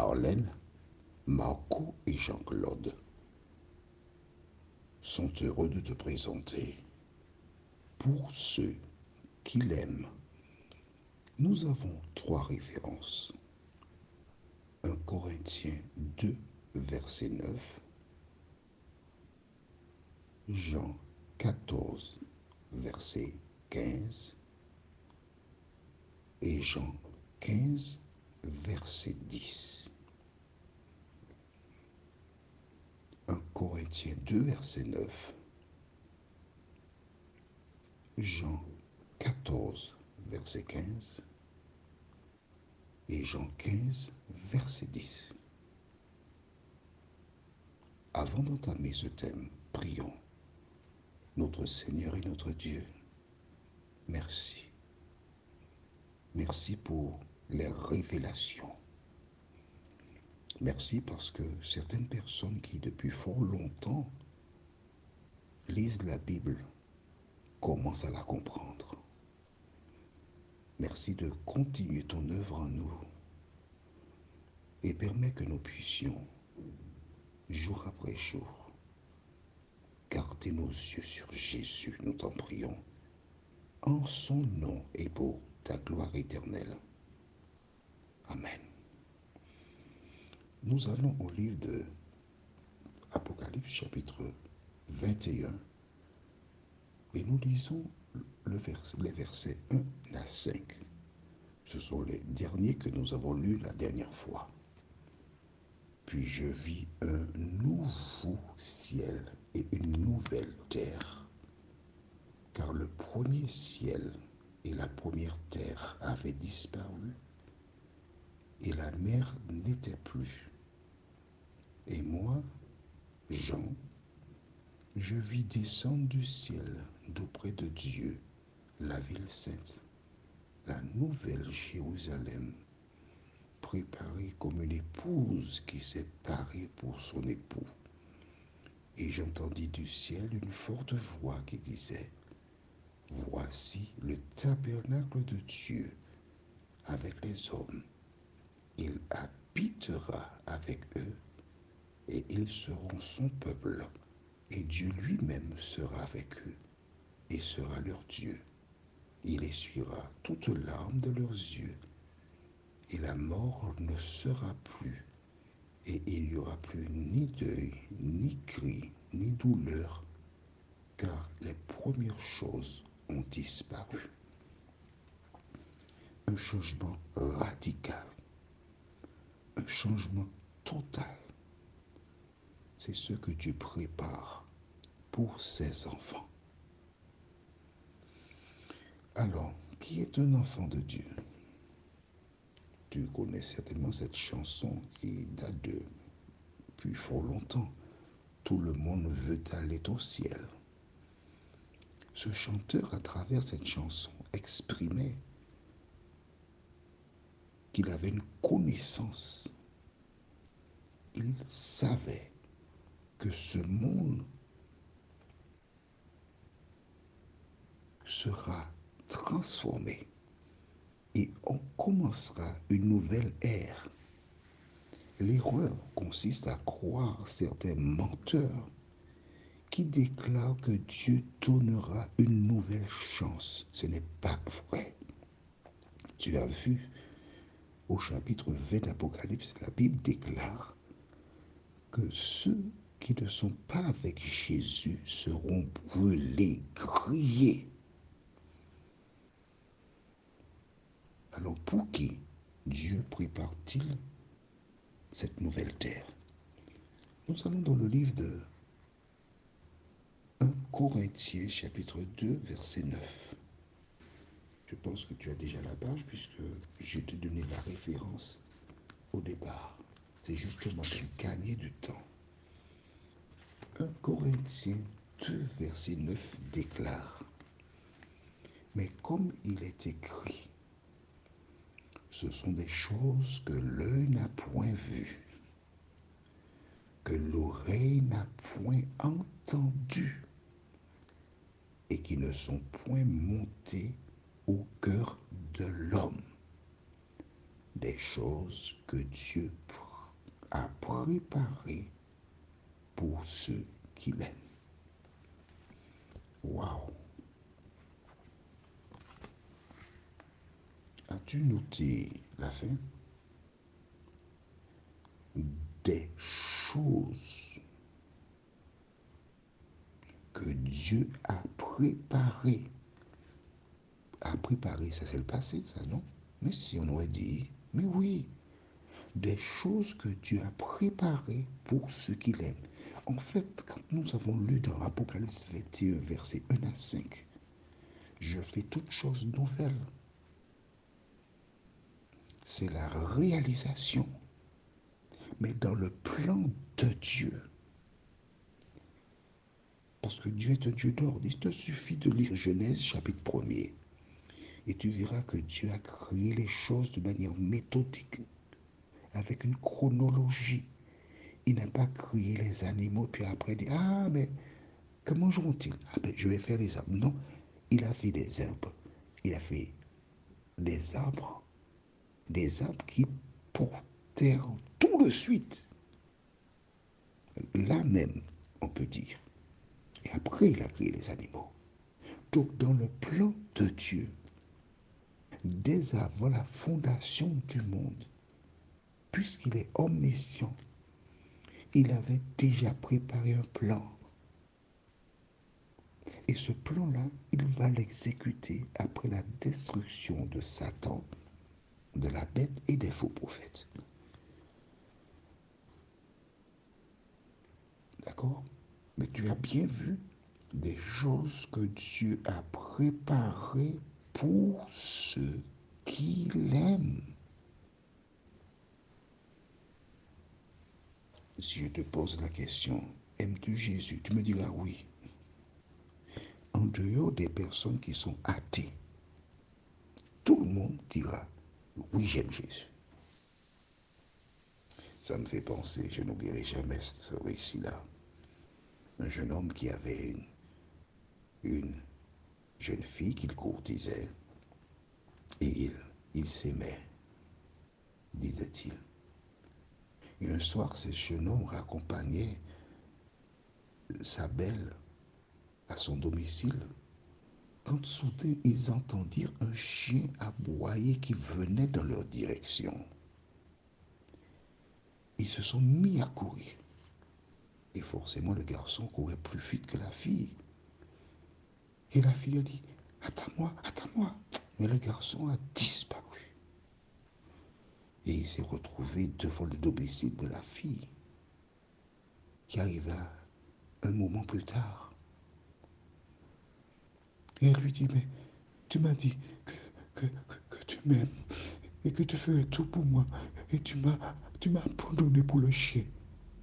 Marlène, Marco et Jean-Claude sont heureux de te présenter. Pour ceux qui l'aiment, nous avons 3 références. 1 Corinthiens 2, verset 9, Jean 14, verset 15 et Jean 15, verset 10. 1 Corinthiens 2, verset 9, Jean 14, verset 15 et Jean 15, verset 10. Avant d'entamer ce thème, prions. Notre Seigneur et notre Dieu, merci. Merci pour les révélations. Merci parce que certaines personnes qui depuis fort longtemps lisent la Bible commencent à la comprendre. Merci de continuer ton œuvre en nous et permets que nous puissions, jour après jour, garder nos yeux sur Jésus, nous t'en prions, en son nom et pour ta gloire éternelle. Amen. Nous allons au livre de Apocalypse chapitre 21 et nous lisons les versets 1 à 5. Ce sont les derniers que nous avons lus la dernière fois. Puis je vis un nouveau ciel et une nouvelle terre, car le premier ciel et la première terre avaient disparu et la mer n'était plus. Et moi, Jean, je vis descendre du ciel d'auprès de Dieu la ville sainte, la nouvelle Jérusalem, préparée comme une épouse qui s'est parée pour son époux. Et j'entendis du ciel une forte voix qui disait, voici le tabernacle de Dieu avec les hommes. Il habitera avec eux et ils seront son peuple. Et Dieu lui-même sera avec eux et sera leur Dieu. Il essuiera toutes larmes de leurs yeux et la mort ne sera plus. Et il n'y aura plus ni deuil, ni cri, ni douleur, car les premières choses ont disparu. Un changement radical, un changement total. C'est ce que Dieu prépare pour ses enfants. Alors, qui est un enfant de Dieu? Tu connais certainement cette chanson qui date depuis fort longtemps. Tout le monde veut aller au ciel. Ce chanteur, à travers cette chanson, exprimait qu'il avait une connaissance. Il savait que ce monde sera transformé et on commencera une nouvelle ère. L'erreur consiste à croire certains menteurs qui déclarent que Dieu donnera une nouvelle chance. Ce n'est pas vrai. Tu as vu au chapitre 20 d'Apocalypse, la Bible déclare que ceux qui ne sont pas avec Jésus seront brûlés, grillés. Alors pour qui Dieu prépare-t-il cette nouvelle terre? Nous allons dans le livre de 1 Corinthiens chapitre 2 verset 9. Je pense que tu as déjà la page puisque je t'ai donné la référence au départ. C'est justement pour gagner du temps. 1 Corinthiens 2 verset 9 déclare, mais comme il est écrit, ce sont des choses que l'œil n'a point vues, que l'oreille n'a point entendues et qui ne sont point montées au cœur de l'homme. Des choses que Dieu préparé pour ceux qui l'aiment. Waouh! As-tu noté la fin? Des choses que Dieu a préparées. A préparé, ça c'est le passé, ça, non? Mais si on aurait dit, mais oui, des choses que Dieu a préparées pour ceux qui l'aiment. En fait, quand nous avons lu dans Apocalypse 21, versets 1 à 5, je fais toutes choses nouvelles. C'est la réalisation, mais dans le plan de Dieu. Parce que Dieu est un Dieu d'ordre. Il te suffit de lire Genèse chapitre 1er. Et tu verras que Dieu a créé les choses de manière méthodique, avec une chronologie. Il n'a pas créé les animaux, puis après dit, ah, mais que mangeront-ils? Ah ben, je vais faire les arbres. Non, il a fait des arbres. Il a fait des arbres qui portèrent tout de suite, là même, on peut dire. Et après, il a créé les animaux. Donc, dans le plan de Dieu, dès avant la fondation du monde, puisqu'il est omniscient, il avait déjà préparé un plan. Et ce plan-là, il va l'exécuter après la destruction de Satan, de la bête et des faux prophètes. D'accord? Mais tu as bien vu des choses que Dieu a préparées pour ceux qui l'aiment. Si je te pose la question, aimes-tu Jésus? Tu me diras oui. En dehors des personnes qui sont athées, tout le monde dira oui, j'aime Jésus. Ça me fait penser, je n'oublierai jamais ce récit-là. Un jeune homme qui avait une jeune fille qu'il courtisait et il s'aimait, disait-il. Et un soir, ce jeune homme raccompagnait sa belle à son domicile quand soudain ils entendirent un chien aboyer qui venait dans leur direction. Ils se sont mis à courir. Et forcément, le garçon courait plus vite que la fille. Et la fille a dit, attends-moi, attends-moi. Mais le garçon a disparu. Et il s'est retrouvé devant le domicile de la fille, qui arriva un moment plus tard. Et elle lui dit, mais tu m'as dit que tu m'aimes et que tu ferais tout pour moi. Et tu m'as abandonné pour le chien.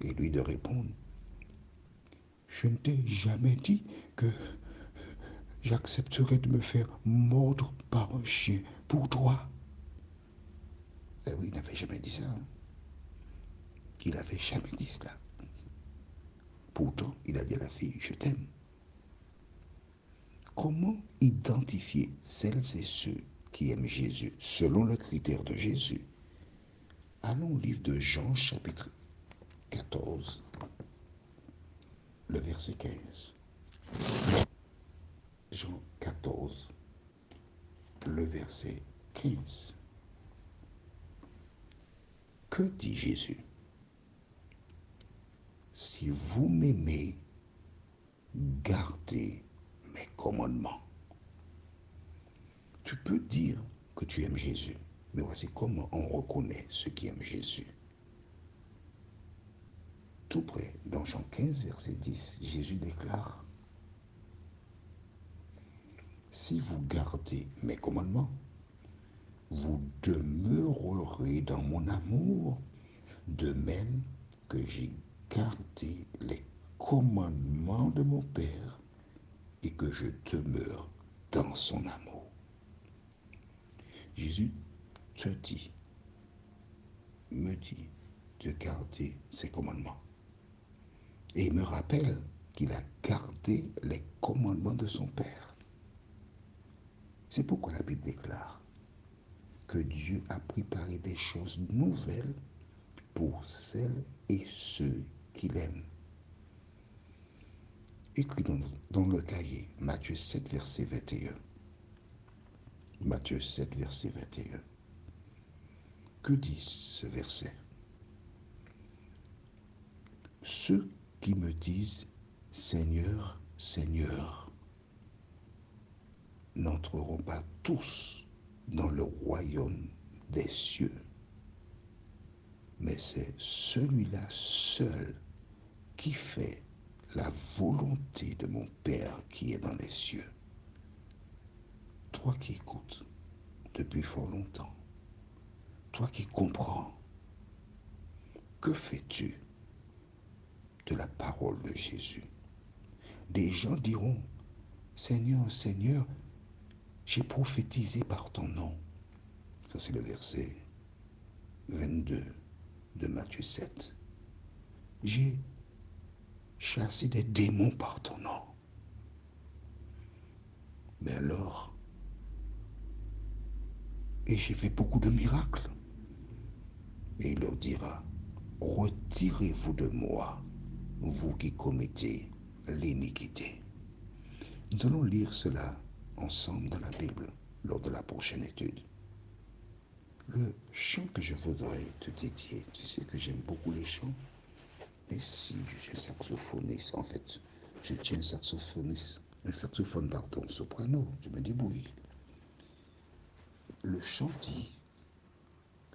Et lui de répondre, je ne t'ai jamais dit que j'accepterais de me faire mordre par un chien pour toi. Eh oui, il n'avait jamais dit ça. Hein. Il n'avait jamais dit cela. Pourtant, il a dit à la fille, je t'aime. Comment identifier celles et ceux qui aiment Jésus selon le critère de Jésus? Allons au livre de Jean, chapitre 14, le verset 15. Jean 14, le verset 15. Que dit Jésus? Si vous m'aimez, gardez mes commandements. Tu peux dire que tu aimes Jésus, mais voici comment on reconnaît ceux qui aiment Jésus. Tout près, dans Jean 15, verset 10, Jésus déclare, si vous gardez mes commandements, vous demeurerez dans mon amour, de même que j'ai gardé les commandements de mon Père et que je demeure dans son amour. Jésus te dit, me dit de garder ses commandements. Et il me rappelle qu'il a gardé les commandements de son Père. C'est pourquoi la Bible déclare que Dieu a préparé des choses nouvelles pour celles et ceux qu'il aime. Écrit dans le cahier, Matthieu 7, verset 21. Matthieu 7, verset 21. Que dit ce verset? Ceux qui me disent Seigneur, Seigneur, n'entreront pas tous dans le royaume des cieux, mais c'est celui-là seul qui fait la volonté de mon Père qui est dans les cieux. Toi qui écoutes depuis fort longtemps, toi qui comprends, que fais-tu de la parole de Jésus? Des gens diront, Seigneur, Seigneur, j'ai prophétisé par ton nom. Ça c'est le verset 22 de Matthieu 7. J'ai chassé des démons par ton nom. Mais alors, et j'ai fait beaucoup de miracles. Et il leur dira, retirez-vous de moi, vous qui commettez l'iniquité. Nous allons lire cela ensemble dans la Bible lors de la prochaine étude. Le chant que je voudrais te dédier, tu sais que j'aime beaucoup les chants, mais si je suis saxophoniste, en fait, je tiens un saxophone, soprano, je me débrouille. Le chant dit,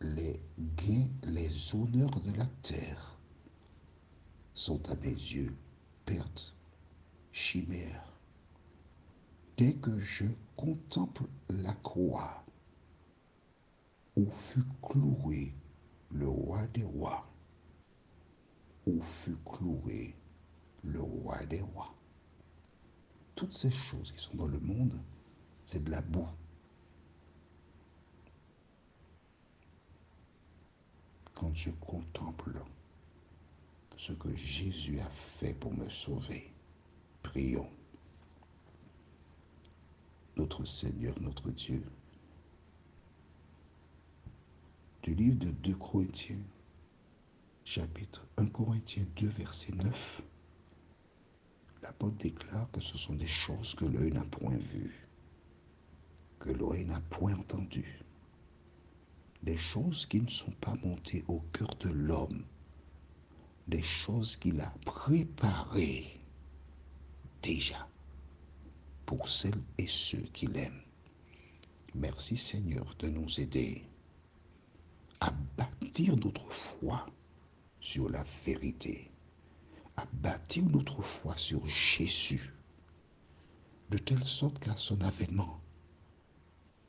les gains, les honneurs de la terre sont à mes yeux perte, chimère. Dès que je contemple la croix où fut cloué le roi des rois, où fut cloué le roi des rois. Toutes ces choses qui sont dans le monde, c'est de la boue. Quand je contemple ce que Jésus a fait pour me sauver, prions. Notre Seigneur, notre Dieu, du livre de 2 Corinthiens, chapitre 1 Corinthiens 2, verset 9, l'apôtre déclare que ce sont des choses que l'œil n'a point vues, que l'oreille n'a point entendues, des choses qui ne sont pas montées au cœur de l'homme, des choses qu'il a préparées déjà pour celles et ceux qui l'aiment. Merci Seigneur de nous aider à bâtir notre foi sur la vérité, à bâtir notre foi sur Jésus, de telle sorte qu'à son avènement,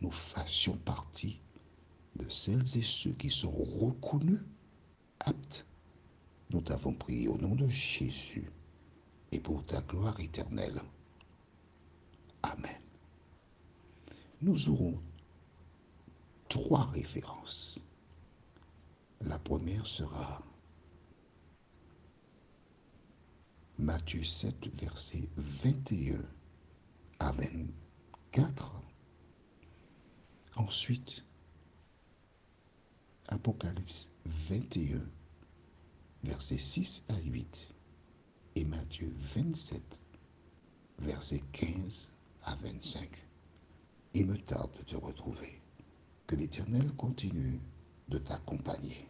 nous fassions partie de celles et ceux qui sont reconnus aptes. Nous t'avons prié au nom de Jésus et pour ta gloire éternelle. Amen. Nous aurons 3 références. La première sera Matthieu 7, versets 21 à 24. Ensuite, Apocalypse 21, versets 6 à 8. Et Matthieu 27, versets 15 à 25. Il me tarde de te retrouver. Que l'Éternel continue de t'accompagner.